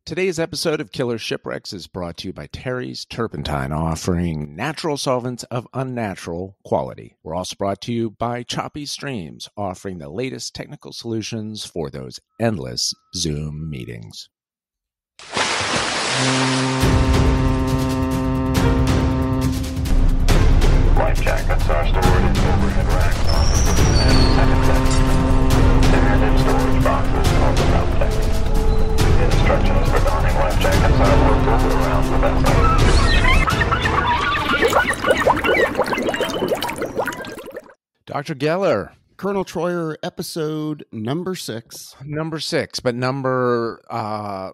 Today's episode of Killer Shipwrecks is brought to you by Terry's Turpentine, offering natural solvents of unnatural quality. We're also brought to you by Choppy Streams, offering the latest technical solutions for those endless Zoom meetings. Life jackets are stored in overhead racks on the second deck. And in storage boxes on the top deck. Instructions for donning life jackets are located around the vessel. Dr. Geller. Colonel Troyer, episode number 6. Number 6, but number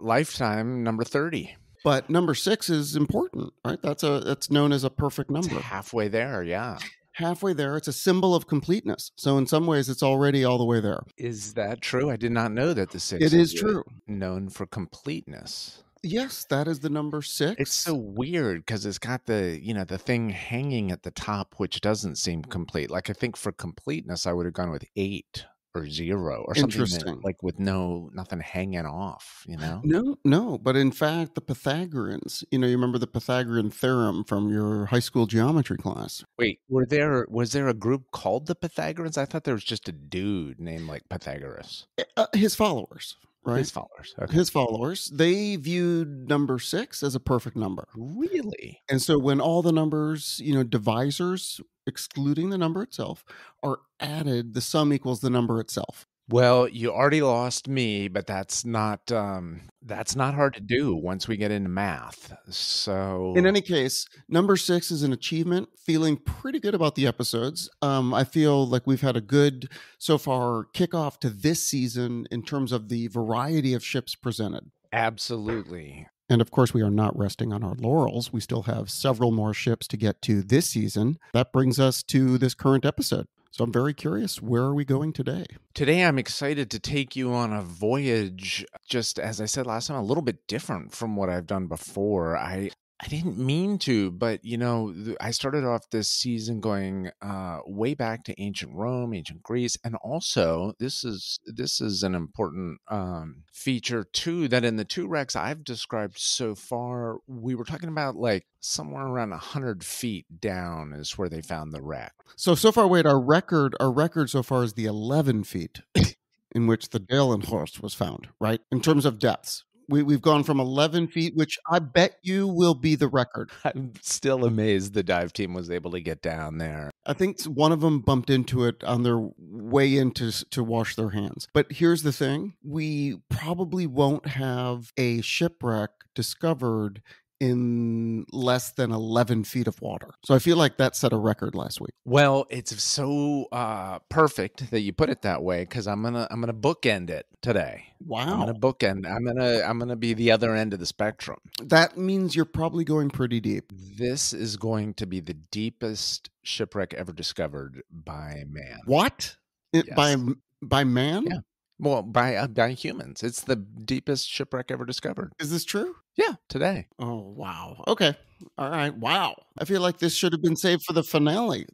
lifetime, number 30. But number 6 is important, right? That's known as a perfect number. It's halfway there, yeah. Halfway there. It's a symbol of completeness. So in some ways, it's already all the way there. Is that true? I did not know that the 6 It is true. Known for completeness. Yes, that is the number 6. It's so weird because it's got the thing hanging at the top, which doesn't seem complete. Like, I think for completeness, I would have gone with 8 or 0 or something Interesting. like with nothing hanging off, No. But in fact, the Pythagoreans, you remember the Pythagorean theorem from your high school geometry class. Wait, was there a group called the Pythagoreans? I thought there was just a dude named like Pythagoras. His followers. Right? His followers. Okay. His followers, they viewed number 6 as a perfect number. Really? And so when all the numbers, divisors, excluding the number itself, are added, the sum equals the number itself. Well, you already lost me, but that's not hard to do once we get into math. So in any case, number 6 is an achievement. Feeling pretty good about the episodes. I feel like we've had a good, so far, kickoff to this season in terms of the variety of ships presented. Absolutely. And of course, we are not resting on our laurels. We still have several more ships to get to this season. That brings us to this current episode. So I'm very curious, where are we going today? Today, I'm excited to take you on a voyage, just as I said last time, a little bit different from what I've done before. I didn't mean to, but, I started off this season going way back to ancient Rome, ancient Greece, and also this is an important feature, too, that in the 2 wrecks I've described so far, we were talking about like somewhere around 100 feet down is where they found the wreck. So far, wait, our record so far is the 11 feet in which the Dellenhorst was found, right? In terms of depths. We've gone from 11 feet, which I bet you will be the record. I'm still amazed the dive team was able to get down there. I think one of them bumped into it on their way in to wash their hands. But here's the thing. We probably won't have a shipwreck discovered in less than 11 feet of water. So I feel like that set a record last week. Well, it's so perfect that you put it that way, because I'm gonna bookend it today. Wow. I'm gonna bookend. I'm gonna be the other end of the spectrum. That means you're probably going pretty deep. This is going to be the deepest shipwreck ever discovered by man. What? Yes. By man? Yeah. Well, by humans. It's the deepest shipwreck ever discovered. Is this true? Yeah, today. Oh, wow. Okay. All right. Wow. I feel like this should have been saved for the finale.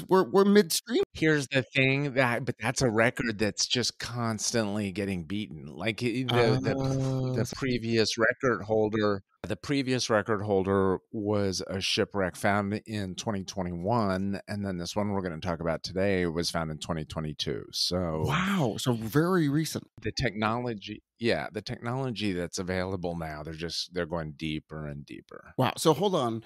We're midstream. Here's the thing, but that's a record that's just constantly getting beaten. Like the previous record holder. The previous record holder was a shipwreck found in 2021, and then this one we're going to talk about today was found in 2022. So wow, so very recent. The technology that's available now, they're going deeper and deeper. Wow. So hold on,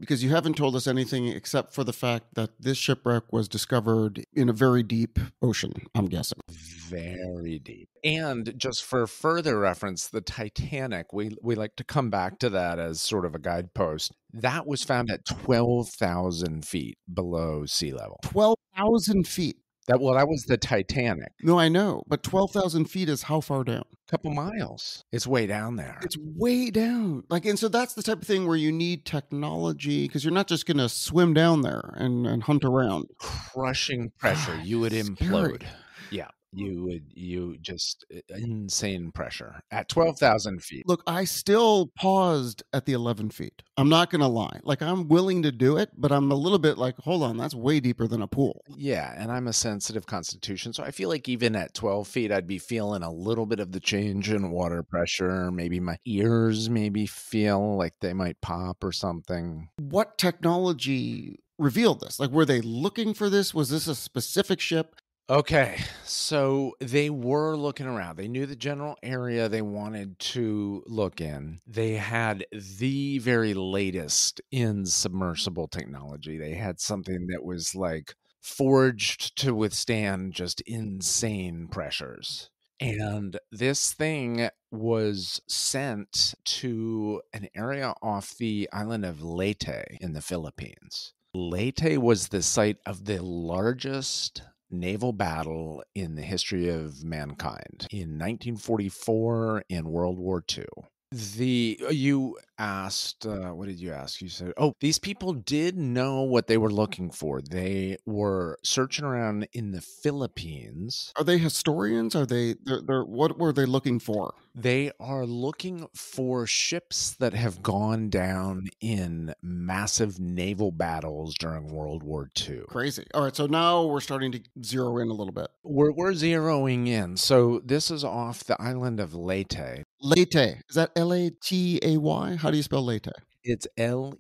because you haven't told us anything except for the fact that this shipwreck was discovered in a very deep ocean, I'm guessing. Very deep. And just for further reference, the Titanic, we like to come back to that as sort of a guidepost. That was found at 12,000 feet below sea level. 12,000 feet? That was the Titanic. No, I know. But 12,000 feet is how far down? A couple miles. It's way down there. It's way down. And so that's the type of thing where you need technology, because you're not just going to swim down there and hunt around. Crushing pressure. You would implode. Yeah. you just insane pressure at 12,000 feet. Look, I still paused at the 11 feet. I'm not going to lie. Like, I'm willing to do it, but I'm a little bit like, hold on, that's way deeper than a pool. Yeah, and I'm a sensitive constitution, so I feel like even at 12 feet, I'd be feeling a little bit of the change in water pressure. Maybe my ears maybe feel like they might pop or something. What technology revealed this? Like, were they looking for this? Was this a specific ship? Okay, so they were looking around. They knew the general area they wanted to look in. They had the very latest in submersible technology. They had something that was like forged to withstand just insane pressures. And this thing was sent to an area off the island of Leyte in the Philippines. Leyte was the site of the largest naval battle in the history of mankind in 1944 in World War II. You asked, what did you ask? You said, oh, these people did know what they were looking for. They were searching around in the Philippines. Are they historians? Are they're what were they looking for? They are looking for ships that have gone down in massive naval battles during World War II. Crazy. All right, so now we're starting to zero in a little bit. We're zeroing in. So this is off the island of Leyte. Leyte. Is that Latay? How do you spell Leyte? It's Leyte.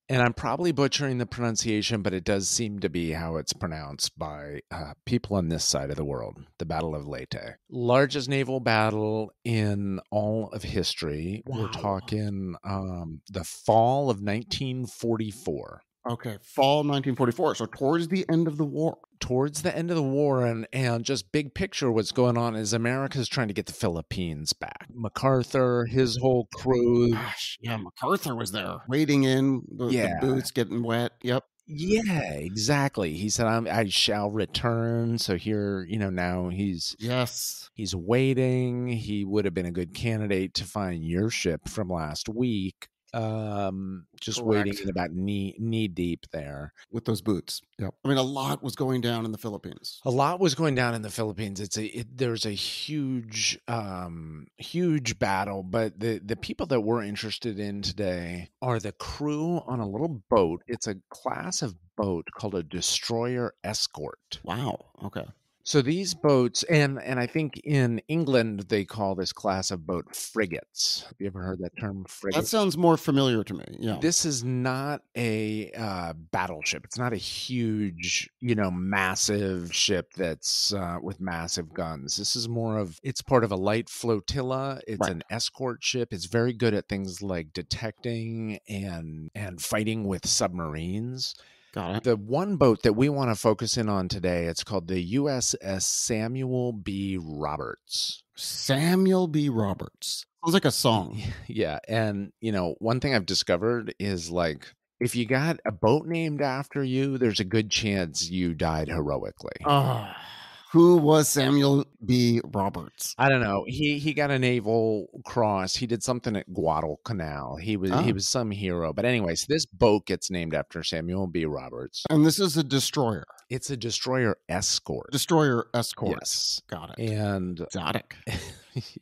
And I'm probably butchering the pronunciation, but it does seem to be how it's pronounced by people on this side of the world, the Battle of Leyte. Largest naval battle in all of history. Wow. We're talking the fall of 1944. Okay, fall 1944. So towards the end of the war. Towards the end of the war, and just big picture, what's going on is America's trying to get the Philippines back. MacArthur, his whole crew. Gosh, yeah, MacArthur was there, wading in, the boots getting wet. Yep. Yeah, exactly. He said, I shall return. So here, now he's waiting. He would have been a good candidate to find your ship from last week. Just Correct. waiting in about knee deep there with those boots. Yep. I mean, a lot was going down in the Philippines. There's a huge battle, but the people that we're interested in today are the crew on a little boat. It's a class of boat called a destroyer escort. Wow. Okay. So these boats, and I think in England they call this class of boat frigates. Have you ever heard that term, frigate? That sounds more familiar to me. Yeah. This is not a battleship. It's not a huge, massive ship that's with massive guns. This is it's part of a light flotilla. It's an escort ship. It's very good at things like detecting and fighting with submarines. Got it. The one boat that we want to focus in on today, it's called the USS Samuel B. Roberts. Samuel B. Roberts. Sounds like a song. Yeah. And, one thing I've discovered is like, if you got a boat named after you, there's a good chance you died heroically. Who was Samuel B. Roberts? I don't know. He got a naval cross. He did something at Guadalcanal. He was some hero. But anyways, this boat gets named after Samuel B. Roberts. And this is a destroyer. It's a destroyer escort. Destroyer escort. Yes. Got it. And exotic.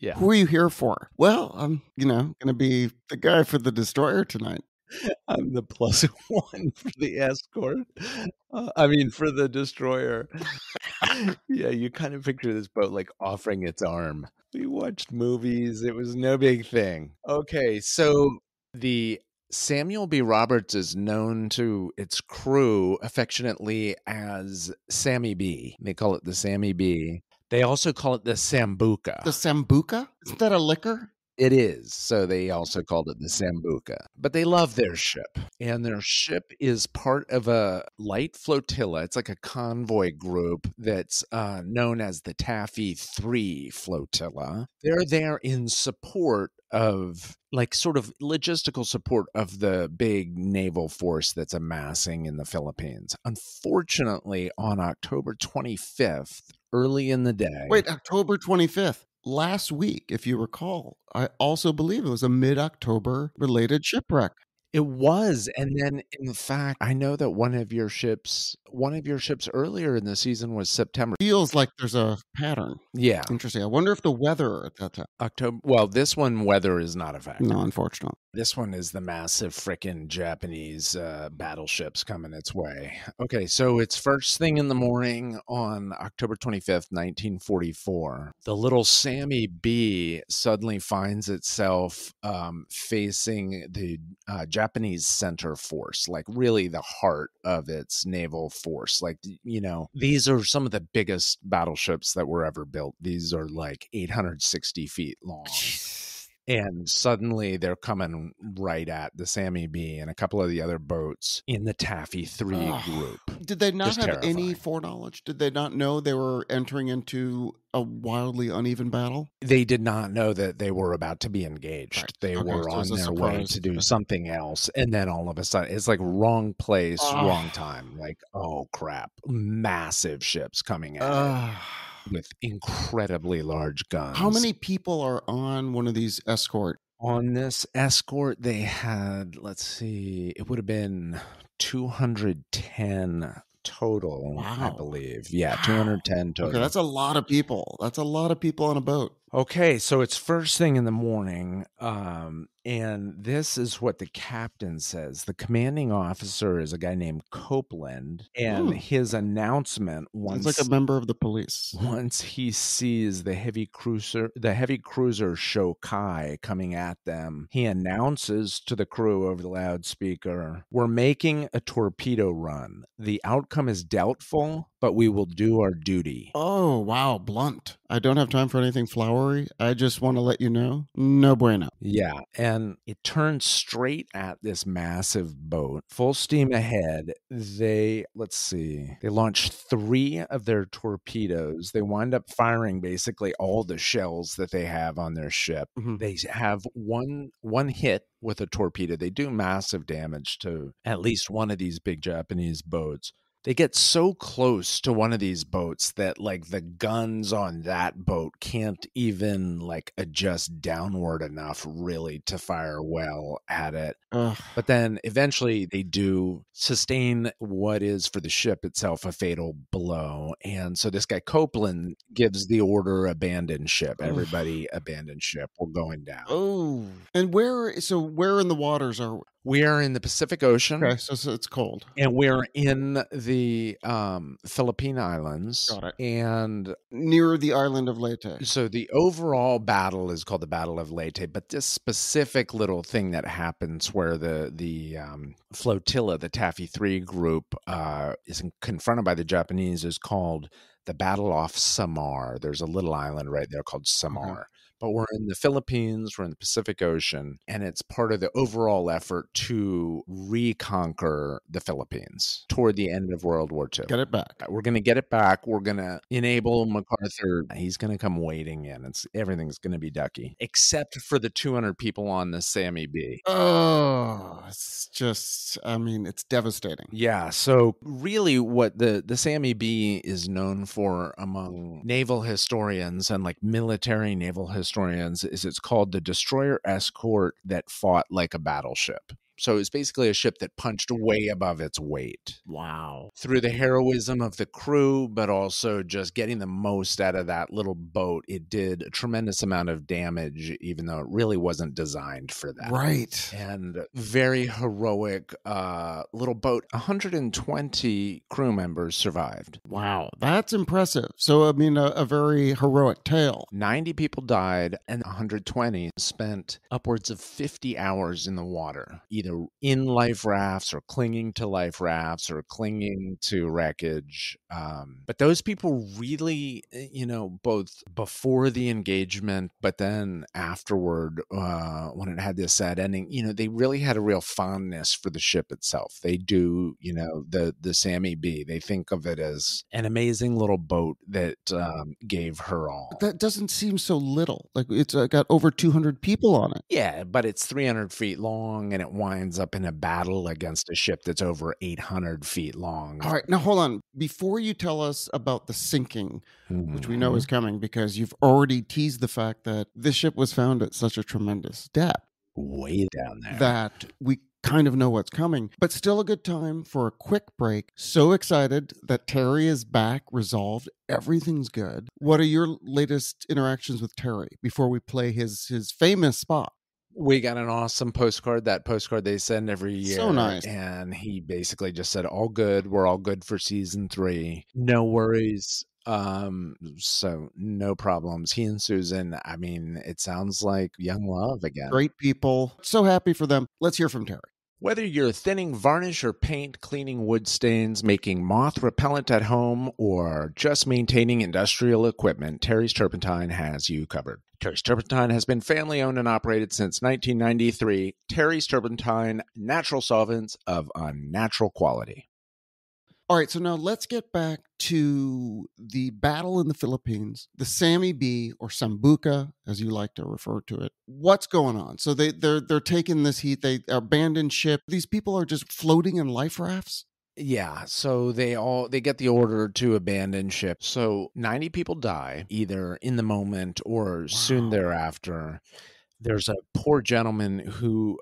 Yeah. Who are you here for? Well, I'm, going to be the guy for the destroyer tonight. I'm the +1 for the escort. For the destroyer. Yeah, you kind of picture this boat like offering its arm. We watched movies. It was no big thing. Okay, so the Samuel B. Roberts is known to its crew affectionately as Sammy B. They call it the Sammy B. They also call it the Sambuca. The Sambuca? Isn't that a liquor? It is. So they also called it the Sambuca. But they love their ship. And their ship is part of a light flotilla. It's like a convoy group that's known as the Taffy 3 flotilla. They're there in support of, like, sort of logistical support of the big naval force that's amassing in the Philippines. Unfortunately, on October 25th, early in the day. Wait, October 25th. Last week, if you recall, I also believe it was a mid-October related shipwreck. It was, and then, in fact, I know that one of your ships earlier in the season was September. Feels like there's a pattern. Yeah, Interesting. I wonder if the weather at that time. October. Well, this one, weather is not a factor. No, unfortunately. This one is the massive frickin' Japanese battleships coming its way. Okay, so it's first thing in the morning on October 25th, 1944. The little Sammy B suddenly finds itself facing the Japanese center force, like really the heart of its naval force. Like, you know, these are some of the biggest battleships that were ever built. These are like 860 feet long. And suddenly they're coming right at the Sammy B and a couple of the other boats in the Taffy 3 group. Did they not Just have any terrifying. foreknowledge? Did they not know they were entering into a wildly uneven battle? They did not know that they were about to be engaged. Right. They Okay, were so it on was a their way surprise. to do Okay. something else. And then all of a sudden, it's like wrong place, Ah. wrong time. Like, oh crap. Massive ships coming at it with incredibly large guns. How many people are on one of these escort? On this escort, they had, let's see, it would have been 210 total, I Wow. believe. Yeah, Wow. 210 total. Okay, that's a lot of people. That's a lot of people on a boat. Okay, so it's first thing in the morning, and this is what the captain says. The commanding officer is a guy named Copeland, and his announcement It's like a member of the police. once he sees the heavy cruiser Shokai coming at them, he announces to the crew over the loudspeaker, "We're making a torpedo run. The outcome is doubtful, but we will do our duty." Oh, wow, blunt. I don't have time for anything flowery. I just want to let you know, no bueno. Yeah, and it turns straight at this massive boat, full steam ahead. They launch 3 of their torpedoes. They wind up firing basically all the shells that they have on their ship. Mhm. They have one hit with a torpedo. They do massive damage to at least one of these big Japanese boats. They get so close to one of these boats that like the guns on that boat can't even like adjust downward enough really to fire well at it. Ugh. But then eventually they do sustain what is for the ship itself a fatal blow. And so this guy Copeland gives the order, abandon ship. Everybody abandon ship. We're going down. Oh. And where in the waters are we? We are in the Pacific Ocean. Okay, so it's cold. And we're in the Philippine Islands. Got it. And Near the island of Leyte. so the overall battle is called the Battle of Leyte, but this specific little thing that happens where the flotilla, the Taffy 3 group, is confronted by the Japanese is called the Battle off Samar. There's a little island right there called Samar. But we're in the Philippines, we're in the Pacific Ocean, and it's part of the overall effort to reconquer the Philippines toward the end of World War II. Get it back. We're going to get it back. We're going to enable MacArthur. He's going to come wading in. Everything's going to be ducky, except for the 200 people on the Sammy B. Oh, it's just, I mean, it's devastating. Yeah, so really what the Sammy B is known for among naval historians and like military naval historians is it's called the destroyer escort that fought like a battleship. So it's basically a ship that punched way above its weight. Wow. Through the heroism of the crew, but also just getting the most out of that little boat, it did a tremendous amount of damage, even though it really wasn't designed for that. Right. And very heroic little boat. 120 crew members survived. Wow. That's impressive. So, I mean, a very heroic tale. 90 people died, and 120 spent upwards of 50 hours in the water, either in life rafts or clinging to life rafts or clinging to wreckage. But those people really, both before the engagement, but then afterward, when it had this sad ending, they really had a real fondness for the ship itself. They do, the Sammy B. They think of it as an amazing little boat that gave her all. But that doesn't seem so little. Like it's got over 200 people on it. Yeah, but it's 300 feet long, and it winds up in a battle against a ship that's over 800 feet long. All right, now hold on. Before you tell us about the sinking, which we know is coming, because you've already teased the fact that this ship was found at such a tremendous depth way down there that we kind of know what's coming, but still a good time for a quick break. So excited that Terry is back, resolved. Everything's good. What are your latest interactions with Terry before we play his famous spot? We got an awesome postcard, that postcard they send every year. So nice. And he basically just said, all good. We're all good for season 3. No worries. So no problems. He and Susan, I mean, it sounds like young love again. Great people. So happy for them. Let's hear from Terry. Whether you're thinning varnish or paint, cleaning wood stains, making moth repellent at home, or just maintaining industrial equipment, Terry's Turpentine has you covered. Terry's Turpentine has been family owned and operated since 1993. Terry's Turpentine, natural solvents of unnatural quality. All right, so now let's get back to the battle in the Philippines, the Sammy B, or Sambuca, as you like to refer to it. What's going on? So they're taking this heat. They abandoned ship. These people are just floating in life rafts. Yeah, so they get the order to abandon ship. So 90 people die either in the moment or soon thereafter. There's a poor gentleman who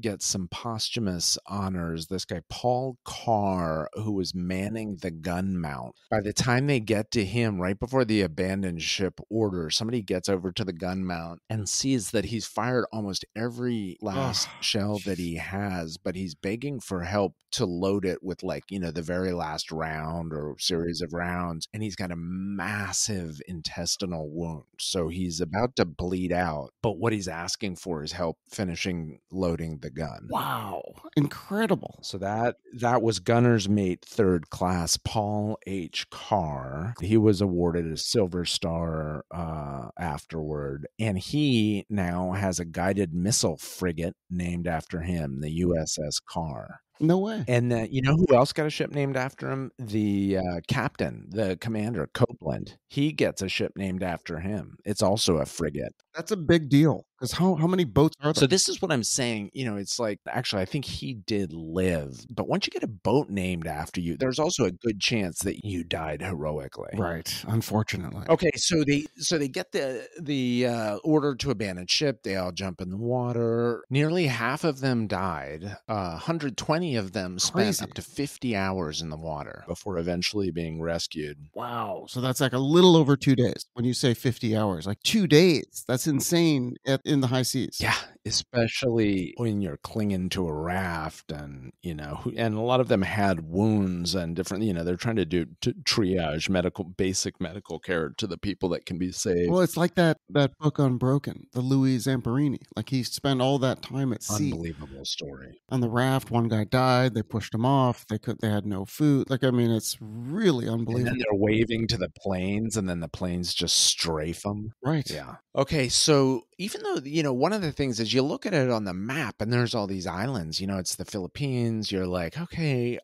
gets some posthumous honors. This guy, Paul Carr, who was manning the gun mount. By the time they get to him, right before the abandoned ship order, somebody gets over to the gun mount and sees that he's fired almost every last shell that he has, but he's begging for help to load it with, like, you know, the very last round or series of rounds. And he's got a massive intestinal wound. So he's about to bleed out. But what he's asking for is help finishing loading the gun. Wow. Incredible. So that was gunner's mate 3rd class Paul H. Carr. He was awarded a Silver Star afterward. And he now has a guided missile frigate named after him, the USS Carr. No way. And you know who else got a ship named after him? The captain, the commander, Copeland. He gets a ship named after him. It's also a frigate. That's a big deal. Because how many boats are there? So this is what I'm saying. You know, it's like, actually, I think he did live. But once you get a boat named after you, there's also a good chance that you died heroically. Right. Unfortunately. Okay, so they get the order to abandon ship. They all jump in the water. Nearly half of them died. 120 of them spent up to 50 hours in the water before eventually being rescued. Wow. So that's like a little over 2 days. When you say 50 hours, like 2 days. That's insane in the high seas. Yeah, especially when you're clinging to a raft, and you know, and a lot of them had wounds and different. You know, they're trying to do triage basic medical care to the people that can be saved. Well, it's like that book Unbroken, the Louis Zamperini. Like, he spent all that time at sea. Unbelievable story. On the raft, one guy died. They pushed him off. They had no food. Like, I mean, it's really unbelievable. And then they're waving to the planes, and then the planes just strafe them. Right. Yeah. Okay, so even though, you know, one of the things is you look at it on the map and there's all these islands, you know, it's the Philippines. You're like, okay,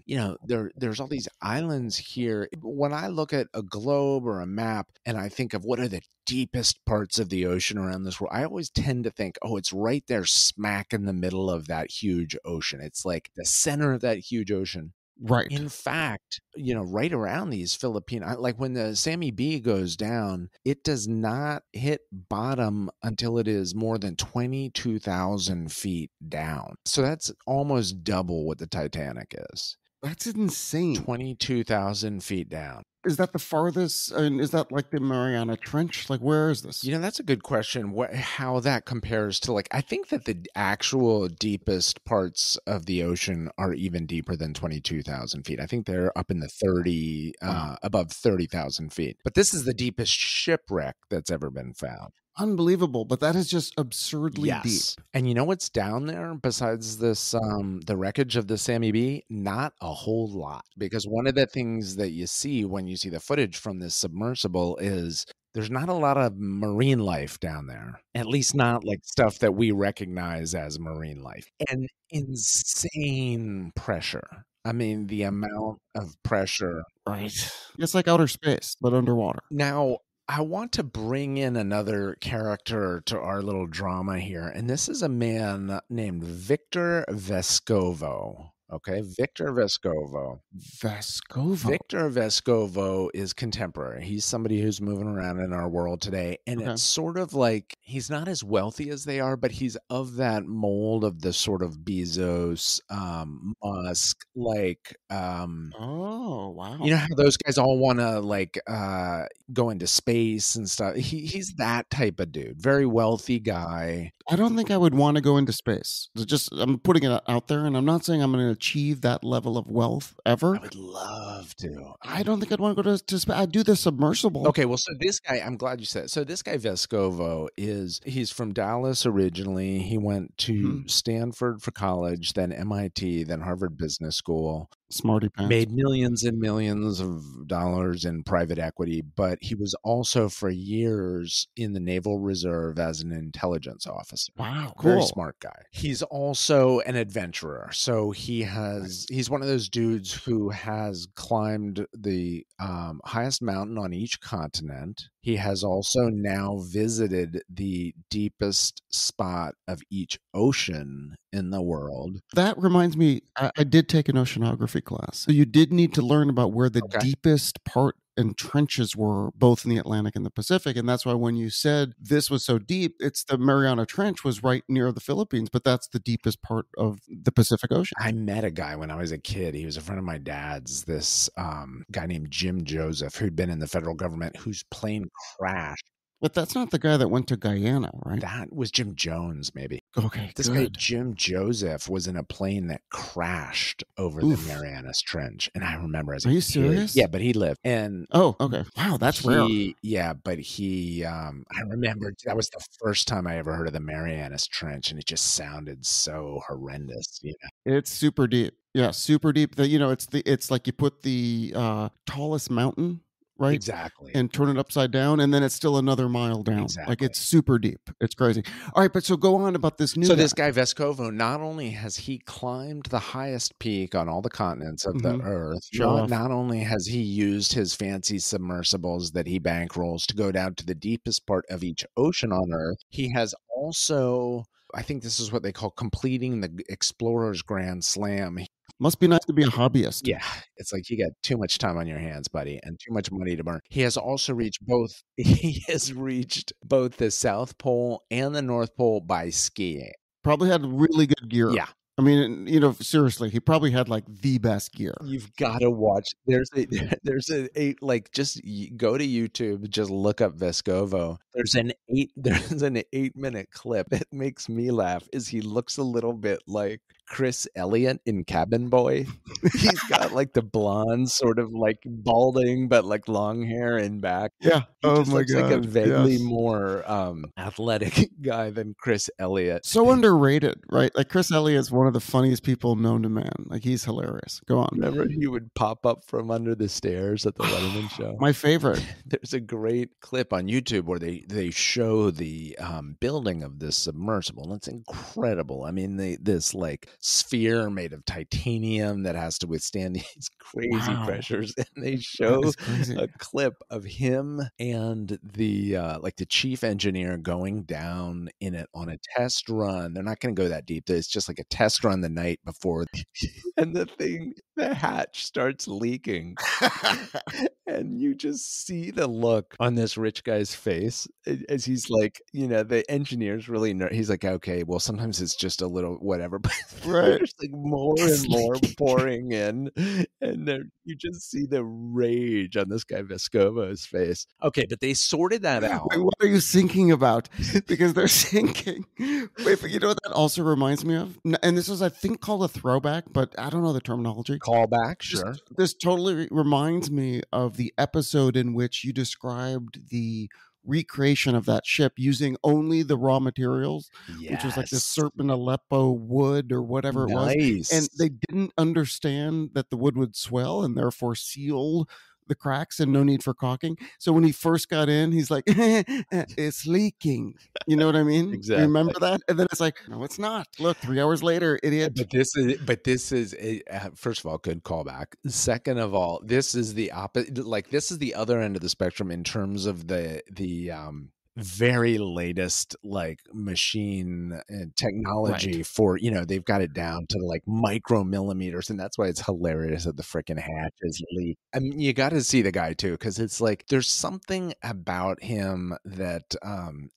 you know, there's all these islands here. When I look at a globe or a map and I think of what are the deepest parts of the ocean around this world, I always tend to think, oh, it's right there smack in the middle of that huge ocean. It's like the center of that huge ocean. Right. In fact, you know, right around these Philippine, like when the Sammy B goes down, it does not hit bottom until it is more than 22,000 feet down. So that's almost double what the Titanic is. That's insane. 22,000 feet down. Is that the farthest? And is that like the Mariana Trench? Like, where is this? You know, that's a good question. How that compares to, like, I think that the actual deepest parts of the ocean are even deeper than 22,000 feet. I think they're up in the above 30,000 feet. But this is the deepest shipwreck that's ever been found. Unbelievable, but that is just absurdly deep. And you know what's down there besides this, the wreckage of the Sammy B? Not a whole lot. Because one of the things that you see when you see the footage from this submersible is there's not a lot of marine life down there. At least not like stuff that we recognize as marine life. And insane pressure. I mean, the amount of pressure. Right. It's like outer space, but underwater. Now, I want to bring in another character to our little drama here, and this is a man named Victor Vescovo. Okay, Victor Vescovo. Vescovo. Victor Vescovo is contemporary. He's somebody who's moving around in our world today. And Okay. it's sort of like he's not as wealthy as they are, but he's of that mold of the sort of Bezos, Musk, like Oh, wow. you know how those guys all want to like go into space and stuff. He's that type of dude. Very wealthy guy. I don't think I would want to go into space. It's just I'm putting it out there, and I'm not saying I'm going to achieve that level of wealth ever. I would love to. I don't think I'd want to go to space. I'd do the submersible. Okay, well, so this guy, I'm glad you said it. So this guy Vescovo he's from Dallas originally. He went to Stanford for college, then MIT, then Harvard Business School. Smarty pants. Made millions and millions of dollars in private equity, but he was also for years in the Naval Reserve as an intelligence officer. Wow, Very cool. smart guy. He's also an adventurer. So he's one of those dudes who has climbed the highest mountain on each continent. He has also now visited the deepest spot of each ocean in the world. That reminds me, I did take an oceanography class. So you did need to learn about where the deepest part and trenches were, both in the Atlantic and the Pacific. And that's why when you said this was so deep, it's the Mariana Trench was right near the Philippines, but that's the deepest part of the Pacific Ocean. I met a guy when I was a kid. He was a friend of my dad's, this guy named Jim Joseph, who'd been in the federal government, whose plane crashed. But that's not the guy that went to Guyana, right? That was Jim Jones, maybe. Okay, this guy, Jim Joseph, was in a plane that crashed over the Marianas Trench. And I remember as a kid. Are you serious? Yeah, but he lived. And okay. Wow, that's rare. Yeah, but I remember that was the first time I ever heard of the Marianas Trench, and it just sounded so horrendous. You know? It's super deep. Yeah, super deep. It's like you put the tallest mountain, right? Exactly. And turn it upside down, and then it's still another mile down. Exactly. Like it's super deep. It's crazy. All right, but so go on about this new. So this guy Vescovo, not only has he climbed the highest peak on all the continents of the Earth, not only has he used his fancy submersibles that he bankrolls to go down to the deepest part of each ocean on Earth, he has also, I think this is what they call completing the Explorer's Grand Slam. Must be nice to be a hobbyist. Yeah, it's like you got too much time on your hands, buddy, and too much money to burn. He has also reached both. He has reached both the South Pole and the North Pole by skiing. Probably had really good gear. Yeah. I mean, seriously, he probably had like the best gear. You've got to watch. There's a like, just go to YouTube, just look up Vescovo. There's an 8-minute clip. It makes me laugh. He looks a little bit like Chris Elliott in Cabin Boy. He's got like the blonde, sort of like balding, but like long hair in back. Yeah. He just looks like a vaguely more athletic guy than Chris Elliott. So underrated, right? Like Chris Elliott's one of the funniest people known to man. Like he's hilarious. Go on. Remember he would pop up from under the stairs at the Letterman show? My favorite. There's a great clip on YouTube where they show the building of this submersible, and it's incredible. I mean, this like sphere made of titanium that has to withstand these crazy pressures, and they show a clip of him and the like the chief engineer going down in it on a test run. They're not going to go that deep. It's just like a test run the night before, and the hatch starts leaking. And you just see the look on this rich guy's face as he's like, the engineer's really he's like, okay, well, sometimes it's just a little whatever, but there's like more and more pouring in, and you just see the rage on this guy Vescovo's face. Okay, but they sorted that out. Wait, what are you thinking about? Because they're thinking. Wait, but you know what that also reminds me of? And this is, I think, called a throwback, but I don't know the terminology. Callback, sure. This totally reminds me of the episode in which you described the recreation of that ship using only the raw materials, which was like the serpent Aleppo wood or whatever it was. And they didn't understand that the wood would swell and therefore seal the cracks and no need for caulking. So when he first got in, he's like, it's leaking. You know what I mean? Exactly. Remember that? And then it's like, no, it's not. Look, 3 hours later, idiot. But this is first of all, good callback. Second of all, this is the opposite. Like, this is the other end of the spectrum in terms of the very latest like machine and technology Right. for, they've got it down to like micromillimeters, and that's why it's hilarious that the freaking hatches leak. I mean, you got to see the guy too, because it's like there's something about him that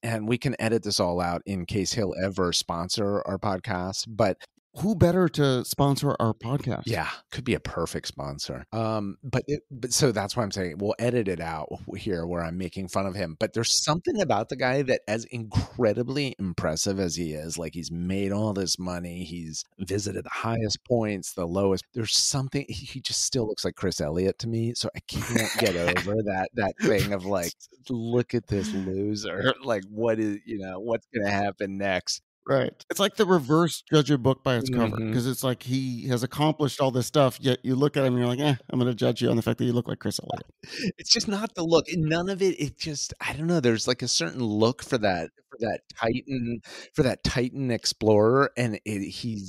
and we can edit this all out in case he'll ever sponsor our podcast, but Who better to sponsor our podcast? yeah, could be a perfect sponsor. But so that's why I'm saying we'll edit it out here where I'm making fun of him. But there's something about the guy that, as incredibly impressive as he is, like he's made all this money, he's visited the highest points, the lowest. There's something, he just still looks like Chris Elliott to me. So I can't get over that thing of like, look at this loser. Like, what's gonna happen next? Right. It's like the reverse judge a book by its cover, Mhm. because it's like he has accomplished all this stuff, yet you look at him and you're like, I'm going to judge you on the fact that you look like Chris Elliott. It's just not the look. None of it just, I don't know, there's like a certain look for that Titan explorer, and he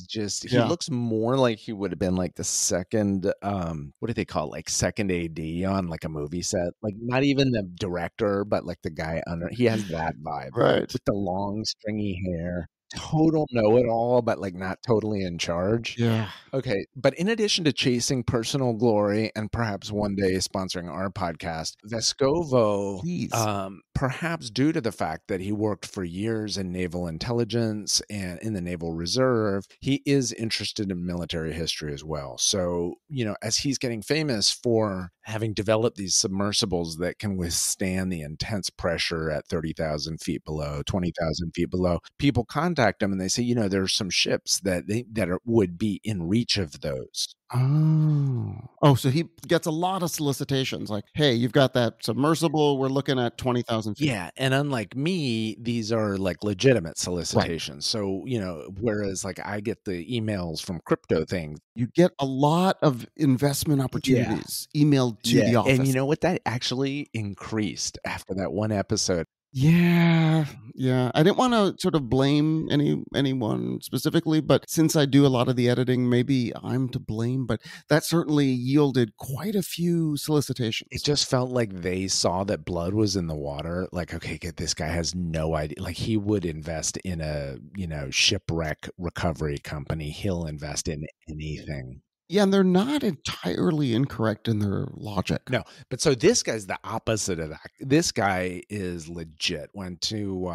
Yeah. looks more like he would have been like the second, what do they call it? Like second AD on like a movie set. Like not even the director, but like the guy under, he has that vibe Right. with the long stringy hair. Total know-it-all, but like not totally in charge. Yeah. Okay, but in addition to chasing personal glory and perhaps one day sponsoring our podcast, Vescovo, Please. perhaps due to the fact that he worked for years in naval intelligence and in the Naval Reserve, he is interested in military history as well. So, as he's getting famous for having developed these submersibles that can withstand the intense pressure at 30,000 feet below, 20,000 feet below, people contact him and they say, there's some ships that would be in reach of those. Oh, so he gets a lot of solicitations like, hey, you've got that submersible. We're looking at 20,000 feet. Yeah, and unlike me, these are like legitimate Right. solicitations. So, whereas like I get the emails from crypto things. You get a lot of investment opportunities emailed to the office. And you know what? That actually increased after that one episode. Yeah, yeah. I didn't want to sort of blame anyone specifically, but since I do a lot of the editing, maybe I'm to blame. But that certainly yielded quite a few solicitations. It just felt like they saw that blood was in the water. Like, okay, this guy has no idea. Like he would invest in a, shipwreck recovery company. He'll invest in anything. Yeah, and they're not entirely incorrect in their logic. No, but so this guy's the opposite of that. This guy is legit. Went to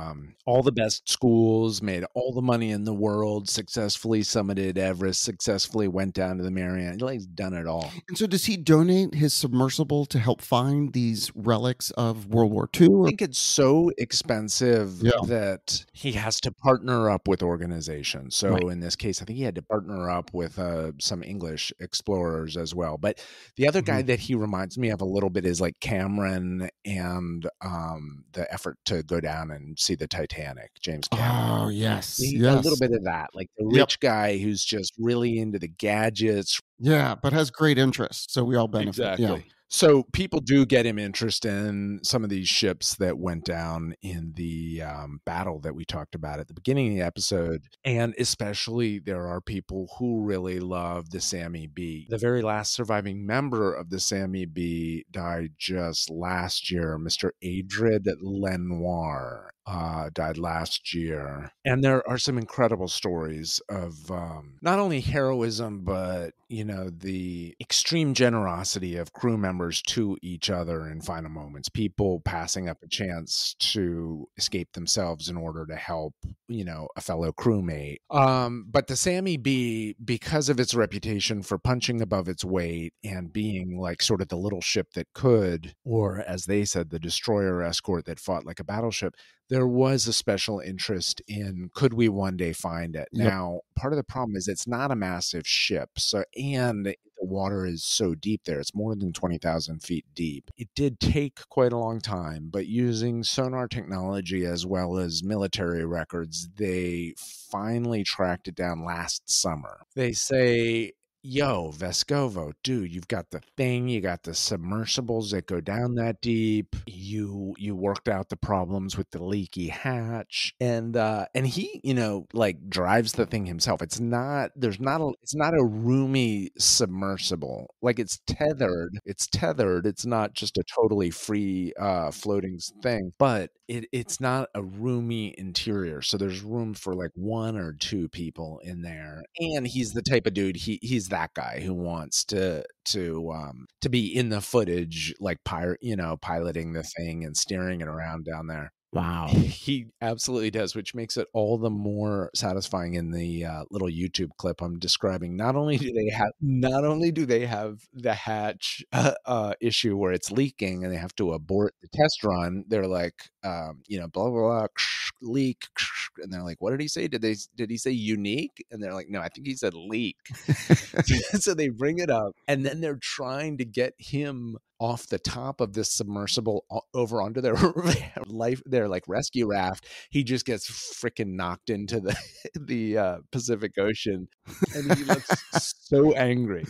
all the best schools, made all the money in the world, successfully summited Everest, successfully went down to the Mariana. Like, he's done it all. And so does he donate his submersible to help find these relics of World War II? I think it's so expensive that he has to partner up with organizations. So in this case, I think he had to partner up with some English explorers as well. But the other guy that he reminds me of a little bit is like Cameron and the effort to go down and see the Titanic, James Cameron. Oh, yes. A little bit of that, like the rich guy who's just really into the gadgets. Yeah, but has great interest. So we all benefit. Exactly. Yeah. So people do get him interest in some of these ships that went down in the battle that we talked about at the beginning of the episode. And especially there are people who really love the Sammy B. The very last surviving member of the Sammy B died just last year. Mr. Adrid Lenoir died last year. And there are some incredible stories of not only heroism, but, the extreme generosity of crew members to each other in final moments, people passing up a chance to escape themselves in order to help, a fellow crewmate. But the Sammy B, because of its reputation for punching above its weight and being like sort of the little ship that could, or as they said, the destroyer escort that fought like a battleship, there was a special interest in, could we one day find it? Yep. Now, part of the problem is it's not a massive ship. So, and the water is so deep there. It's more than 20,000 feet deep. It did take quite a long time, but using sonar technology as well as military records, they finally tracked it down last summer. They say, yo, Vescovo, dude, you've got the thing, you got the submersibles that go down that deep. You worked out the problems with the leaky hatch, and he, like drives the thing himself. It's not it's not a roomy submersible. Like it's tethered. It's not just a totally free floating thing, but it's not a roomy interior. So there's room for like one or two people in there. And he's the type of dude, he's that guy who wants to be in the footage, like piloting the thing and steering it around down there. Wow. He absolutely does, which makes it all the more satisfying in the little YouTube clip I'm describing. Not only do they have the hatch issue where it's leaking and they have to abort the test run. They're like, blah blah blah, leak, and they're like, what did he say? Did he say unique? And they're like, no, I think he said leak. So they bring it up, and then they're trying to get him off the top of this submersible over onto their their like rescue raft. He just gets freaking knocked into the Pacific Ocean, and he looks so angry.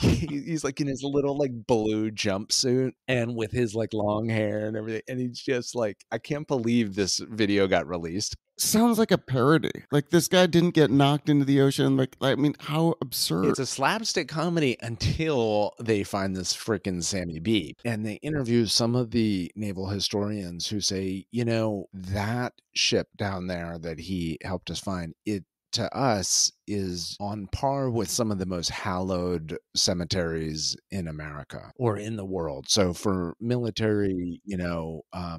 He's like in his little like blue jumpsuit and with his like long hair and everything, and he's just like, I can't believe this video got released. Sounds like a parody. Like this guy didn't get knocked into the ocean. Like I mean, how absurd. It's a slapstick comedy until they find this freaking Sammy B. And they interview some of the naval historians who say, that ship down there that he helped us find, it to us is on par with some of the most hallowed cemeteries in America or in the world. So for military,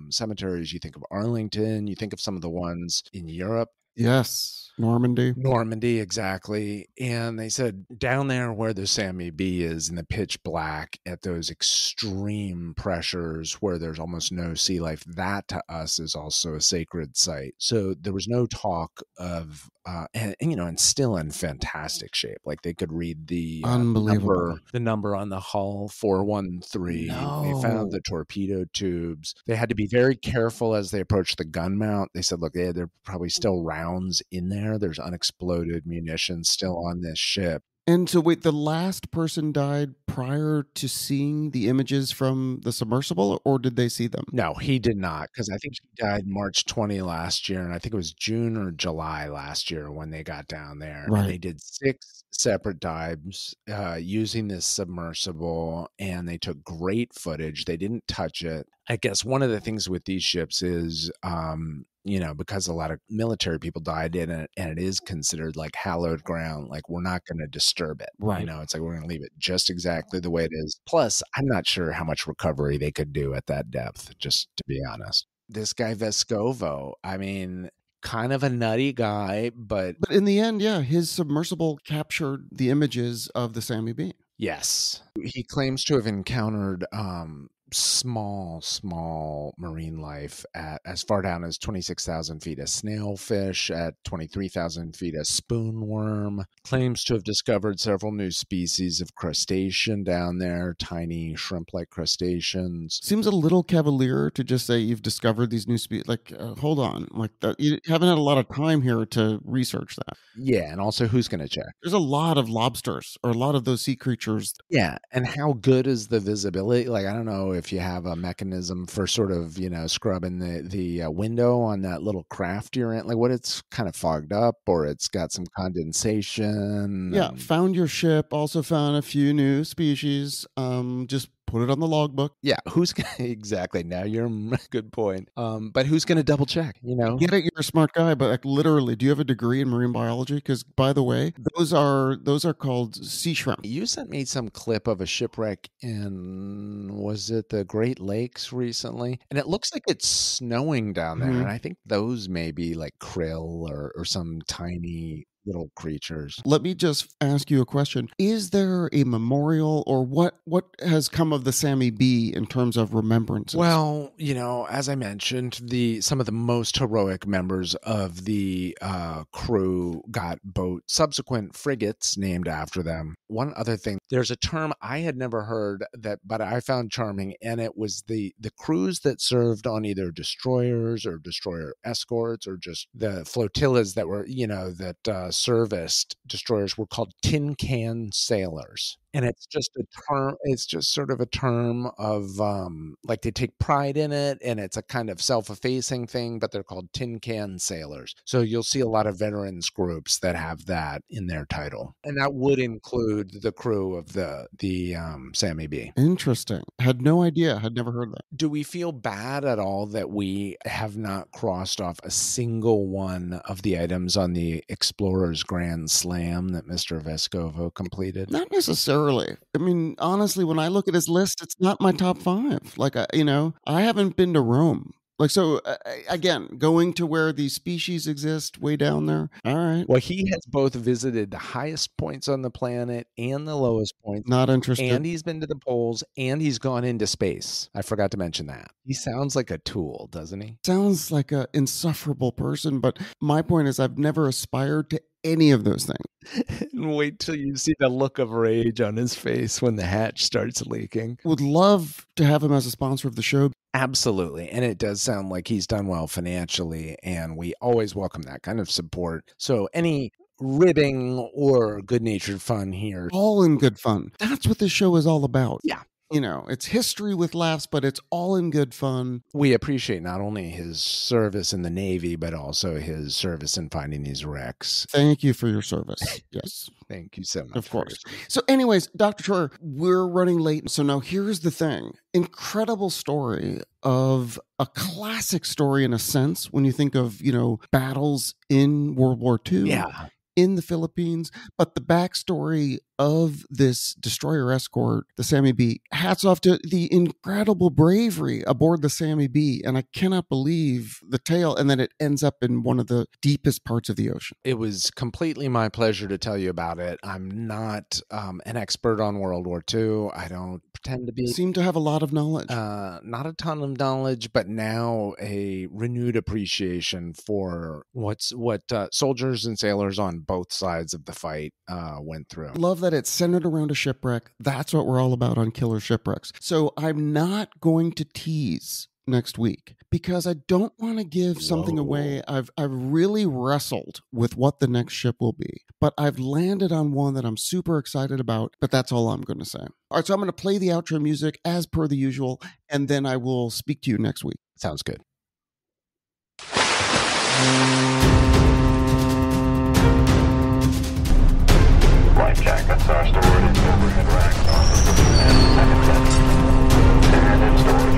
cemeteries, you think of Arlington, you think of some of the ones in Europe. Yes. Normandy, exactly. And they said down there where the Sammy B is in the pitch black at those extreme pressures where there's almost no sea life, that to us is also a sacred site. So there was no talk of, and still in fantastic shape. Like they could read the number on the hull, 413. No. They found the torpedo tubes. They had to be very careful as they approached the gun mount. They said, look, there are probably still rounds in there. There's unexploded munitions still on this ship. And so wait, the last person died prior to seeing the images from the submersible, or did they see them? No, he did not, because I think he died March 20 last year, and I think it was June or July last year when they got down there. Right. And they did 6 separate dives using this submersible, and they took great footage. They didn't touch it. I guess one of the things with these ships is because a lot of military people died in it, and it is considered like hallowed ground, like we're not going to disturb it. Right. It's like we're going to leave it just exactly the way it is. Plus, I'm not sure how much recovery they could do at that depth, just to be honest. This guy Vescovo, I mean, kind of a nutty guy, but in the end, yeah, his submersible captured the images of the Sammy B. Yes. He claims to have encountered small marine life at as far down as 26,000 feet, a snailfish at 23,000 feet, a spoonworm. Claims to have discovered several new species of crustacean down there, tiny shrimp-like crustaceans. Seems a little cavalier to just say you've discovered these new species. Like, hold on, like that, you haven't had a lot of time here to research that. Yeah, and also who's going to check? There's a lot of lobsters or a lot of those sea creatures. Yeah, and how good is the visibility? Like, I don't know if you have a mechanism for sort of, scrubbing the window on that little craft you're in. Like, what, it's kind of fogged up or it's got some condensation. Yeah, found your ship, also found a few new species. Just put it on the logbook. Yeah, exactly. Now you're good point. But who's going to double check? Get it, you're a smart guy, but like literally, do you have a degree in marine biology? Because by the way, those are called sea shrimp. You sent me some clip of a shipwreck in, was it the Great Lakes recently? And it looks like it's snowing down there, and I think those may be like krill or some tiny little creatures. Let me just ask you a question. Is there a memorial or what has come of the Sammy B in terms of remembrances? Well, as I mentioned, some of the most heroic members of the crew got subsequent frigates named after them. One other thing There's a term I had never heard but I found charming, and it was the crews that served on either destroyers or destroyer escorts or just the flotillas that were, that serviced destroyers were called tin can sailors. And it's just a term, it's just sort of a term of like they take pride in it, and it's a kind of self-effacing thing, but they're called tin can sailors. So you'll see a lot of veterans groups that have that in their title. And that would include the crew of the Sammy B. Interesting. Had no idea. Had never heard that. Do we feel bad at all that we have not crossed off a single one of the items on the Explorer's Grand Slam that Mr. Vescovo completed? Not necessarily. I mean, honestly, when I look at his list, it's not my top 5. Like, I haven't been to Rome. Like, so again, going to where these species exist way down there. All right. Well, he has both visited the highest points on the planet and the lowest points. Not interested. And he's been to the poles, and he's gone into space. I forgot to mention that. He sounds like a tool, doesn't he? Sounds like an insufferable person. But my point is, I've never aspired to any of those things. And wait till you see the look of rage on his face when the hatch starts leaking. Would love to have him as a sponsor of the show. Absolutely. And it does sound like he's done well financially, and we always welcome that kind of support. So any ribbing or good-natured fun here. All in good fun. That's what this show is all about. Yeah. It's history with laughs, but it's all in good fun. We appreciate not only his service in the Navy, but also his service in finding these wrecks. Thank you for your service. Yes. Thank you so much. Of course. So anyways, Dr. Troyer, we're running late. So now here's the thing. Incredible story of a classic story in a sense when you think of, battles in World War II. Yeah. In the Philippines, but the backstory of this destroyer escort, the Sammy B, hats off to the incredible bravery aboard the Sammy B, and I cannot believe the tale, and then it ends up in one of the deepest parts of the ocean. It was completely my pleasure to tell you about it. I'm not an expert on World War II. I don't pretend to be. Seem to have a lot of knowledge. Not a ton of knowledge, but now a renewed appreciation for what soldiers and sailors on both sides of the fight went through. Love that it's centered around a shipwreck. That's what we're all about on Killer Shipwrecks. So I'm not going to tease next week because I don't want to give something away. I've really wrestled with what the next ship will be, but I've landed on one that I'm super excited about, but that's all I'm going to say. All right, so I'm going to play the outro music as per the usual, and then I will speak to you next week. Sounds good. Life jackets are stored in overhead racks on the second set. And in storage